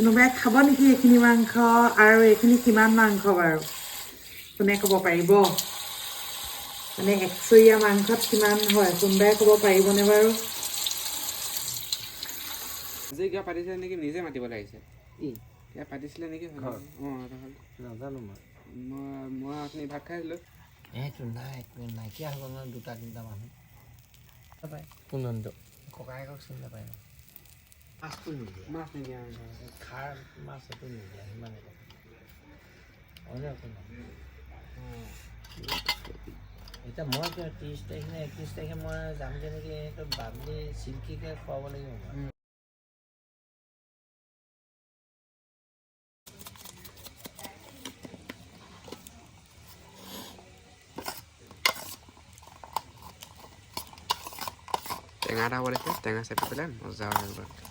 কোনোবাই খাব নেকি এইখিনি মাংস আৰু এইখিনি কিমান মাংস বাৰু কোনে ক'ব পাৰিব মানে একচৰীয়া মাংসত কিমান হয় কোনোবাই ক'ব পাৰিবনে বাৰু আজি কিবা পাতিছিলে নেকি নিজে মাতিবলৈ আহিছে কিবা পাতিছিলে নেকি অঁ নাজানো মই আপুনি ভাত খাইছিলোঁ এইটো নাই নাইকিয়া হ'ব নহয় 2-3টা মানুহ নাপায় কোনটো ককায়েকক চিনি নাপায় মাছটো নিদিয়ে মাছ নিদিয়া খাৰ মাছ এইটো নিদিয়ে সিমানে কথা অন্য একো নাই এতিয়া মই 30 তাৰিখ নে 31 তাৰিখে মই যামগৈ নেকি সেইটো বাবলি চিল্কিকে খুৱাব লাগিব মই টেঙা এটা হ'ব লাগিছে টেঙা চেপি পেলাই মজা হৈ গ'ল